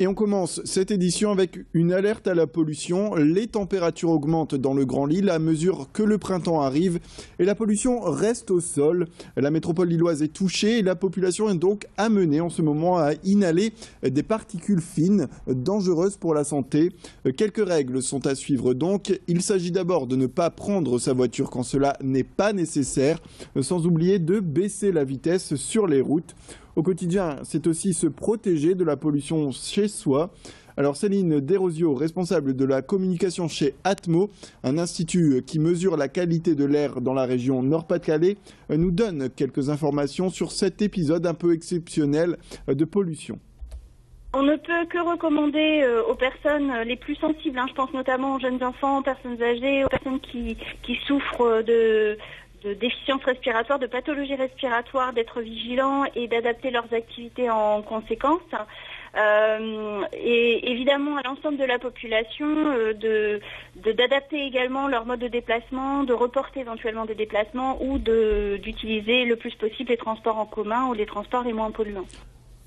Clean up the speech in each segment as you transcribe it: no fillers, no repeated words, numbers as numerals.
Et on commence cette édition avec une alerte à la pollution. Les températures augmentent dans le Grand Lille à mesure que le printemps arrive et la pollution reste au sol. La métropole lilloise est touchée et la population est donc amenée en ce moment à inhaler des particules fines dangereuses pour la santé. Quelques règles sont à suivre donc. Il s'agit d'abord de ne pas prendre sa voiture quand cela n'est pas nécessaire, sans oublier de baisser la vitesse sur les routes. Au quotidien, c'est aussi se protéger de la pollution chez soi. Alors Céline Desrosiaux, responsable de la communication chez Atmo, un institut qui mesure la qualité de l'air dans la région Nord-Pas-de-Calais, nous donne quelques informations sur cet épisode un peu exceptionnel de pollution. On ne peut que recommander aux personnes les plus sensibles, je pense notamment aux jeunes enfants, aux personnes âgées, aux personnes qui souffrent de déficience respiratoire, de pathologie respiratoire, d'être vigilants et d'adapter leurs activités en conséquence. Et évidemment à l'ensemble de la population d'adapter également leur mode de déplacement, de reporter éventuellement des déplacements ou d'utiliser le plus possible les transports en commun ou les transports les moins polluants.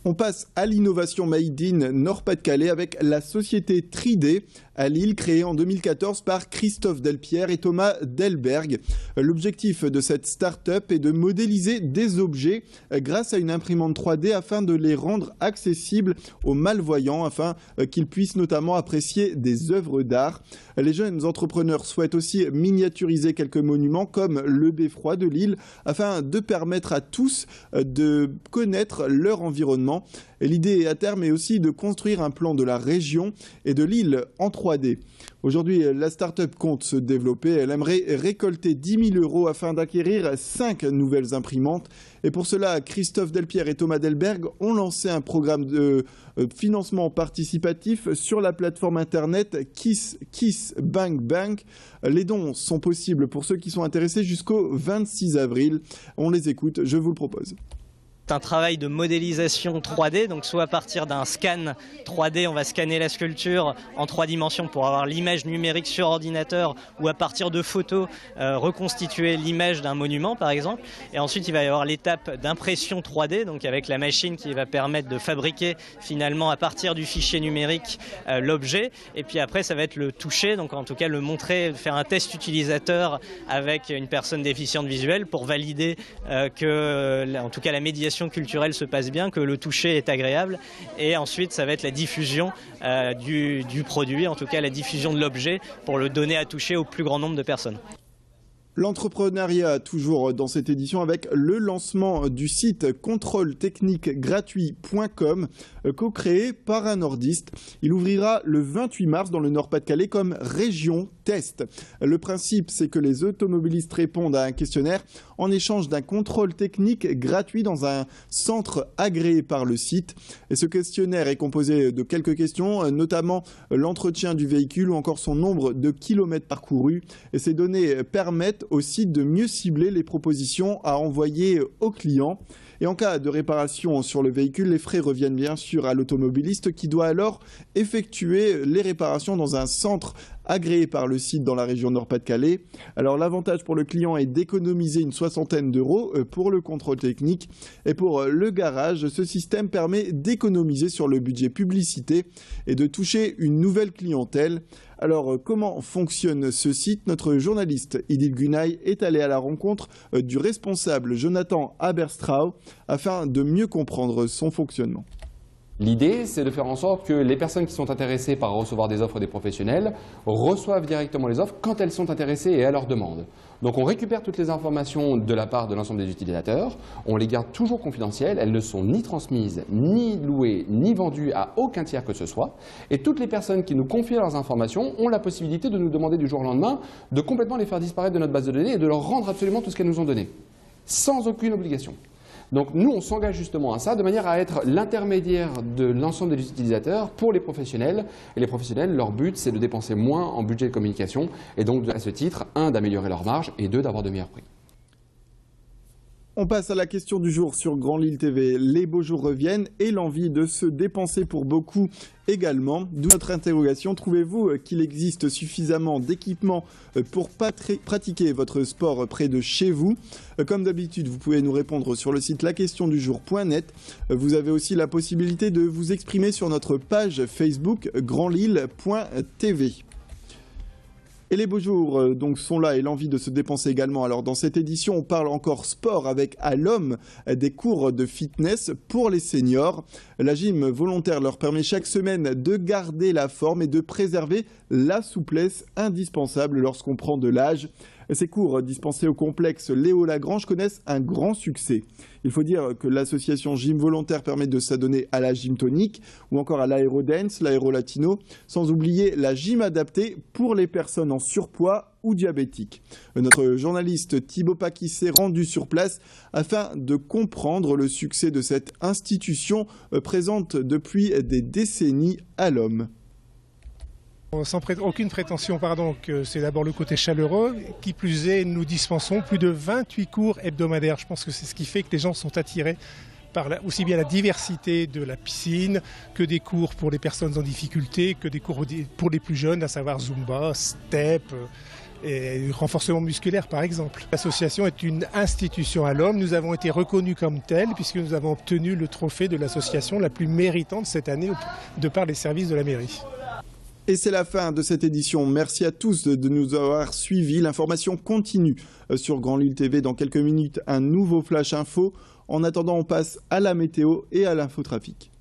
On passe à l'innovation Made in Nord-Pas-de-Calais avec la société Tridé à Lille, créée en 2014 par Christophe Delpierre et Thomas Delberg. L'objectif de cette start-up est de modéliser des objets grâce à une imprimante 3D afin de les rendre accessibles aux malvoyants, afin qu'ils puissent notamment apprécier des œuvres d'art. Les jeunes entrepreneurs souhaitent aussi miniaturiser quelques monuments comme le Beffroi de Lille afin de permettre à tous de connaître leur environnement. L'idée à terme est aussi de construire un plan de la région et de l'île en 3D. Aujourd'hui, la start-up compte se développer. Elle aimerait récolter 10 000 € afin d'acquérir 5 nouvelles imprimantes. Et pour cela, Christophe Delpierre et Thomas Delberg ont lancé un programme de financement participatif sur la plateforme internet Kiss Bank Bank. Les dons sont possibles pour ceux qui sont intéressés jusqu'au 26 avril. On les écoute, je vous le propose. C'est un travail de modélisation 3D, donc soit à partir d'un scan 3D, on va scanner la sculpture en 3 dimensions pour avoir l'image numérique sur ordinateur, ou à partir de photos reconstituer l'image d'un monument par exemple. Et ensuite il va y avoir l'étape d'impression 3D, donc avec la machine qui va permettre de fabriquer finalement à partir du fichier numérique l'objet. Et puis après ça va être le toucher, donc en tout cas le montrer, faire un test utilisateur avec une personne déficiente visuelle pour valider que en tout cas la médiation culturelle se passe bien, que le toucher est agréable, et ensuite ça va être la diffusion du produit, en tout cas la diffusion de l'objet pour le donner à toucher au plus grand nombre de personnes. L'entrepreneuriat toujours dans cette édition avec le lancement du site contrôletechniquegratuit.com co-créé par un nordiste. Il ouvrira le 28 mars dans le Nord-Pas-de-Calais comme région test. Le principe, c'est que les automobilistes répondent à un questionnaire en échange d'un contrôle technique gratuit dans un centre agréé par le site. Et ce questionnaire est composé de quelques questions, notamment l'entretien du véhicule ou encore son nombre de kilomètres parcourus. Et ces données permettent au site de mieux cibler les propositions à envoyer aux clients. Et en cas de réparation sur le véhicule, les frais reviennent bien sûr à l'automobiliste qui doit alors effectuer les réparations dans un centre agréé par le site dans la région Nord-Pas-de-Calais. Alors l'avantage pour le client est d'économiser une soixantaine d'euros pour le contrôle technique. Et pour le garage, ce système permet d'économiser sur le budget publicité et de toucher une nouvelle clientèle. Alors comment fonctionne ce site? Notre journaliste Idil Gunay est allé à la rencontre du responsable Jonathan Haberstrau afin de mieux comprendre son fonctionnement. L'idée, c'est de faire en sorte que les personnes qui sont intéressées par recevoir des offres des professionnels reçoivent directement les offres quand elles sont intéressées et à leur demande. Donc on récupère toutes les informations de la part de l'ensemble des utilisateurs, on les garde toujours confidentielles, elles ne sont ni transmises, ni louées, ni vendues à aucun tiers que ce soit. Et toutes les personnes qui nous confient leurs informations ont la possibilité de nous demander du jour au lendemain de complètement les faire disparaître de notre base de données et de leur rendre absolument tout ce qu'elles nous ont donné, sans aucune obligation. Donc nous, on s'engage justement à ça de manière à être l'intermédiaire de l'ensemble des utilisateurs pour les professionnels. Et les professionnels, leur but, c'est de dépenser moins en budget de communication et donc à ce titre, 1, d'améliorer leur marge et 2, d'avoir de meilleurs prix. On passe à la question du jour sur Grand Lille TV. Les beaux jours reviennent et l'envie de se dépenser pour beaucoup également. D'où notre interrogation, trouvez-vous qu'il existe suffisamment d'équipements pour pratiquer votre sport près de chez vous? Comme d'habitude, vous pouvez nous répondre sur le site laquestiondujour.net. Vous avez aussi la possibilité de vous exprimer sur notre page Facebook grandlille.tv. Et les beaux jours donc sont là et l'envie de se dépenser également. Alors dans cette édition, on parle encore sport avec à l'homme des cours de fitness pour les seniors. La gym volontaire leur permet chaque semaine de garder la forme et de préserver la souplesse indispensable lorsqu'on prend de l'âge. Ces cours dispensés au complexe Léo Lagrange connaissent un grand succès. Il faut dire que l'association Gym Volontaire permet de s'adonner à la gym tonique ou encore à l'aérodance, l'aérolatino, sans oublier la gym adaptée pour les personnes en surpoids ou diabétiques. Notre journaliste Thibaut Paquis s'est rendu sur place afin de comprendre le succès de cette institution présente depuis des décennies à l'homme. Sans aucune prétention, que c'est d'abord le côté chaleureux. Qui plus est, nous dispensons plus de 28 cours hebdomadaires. Je pense que c'est ce qui fait que les gens sont attirés par aussi bien la diversité de la piscine que des cours pour les personnes en difficulté, que des cours pour les plus jeunes, à savoir Zumba, Step et renforcement musculaire par exemple. L'association est une institution à l'homme. Nous avons été reconnus comme tels puisque nous avons obtenu le trophée de l'association la plus méritante cette année de par les services de la mairie. Et c'est la fin de cette édition. Merci à tous de nous avoir suivis. L'information continue sur Grand Lille TV. Dans quelques minutes, un nouveau Flash Info. En attendant, on passe à la météo et à l'infotrafic.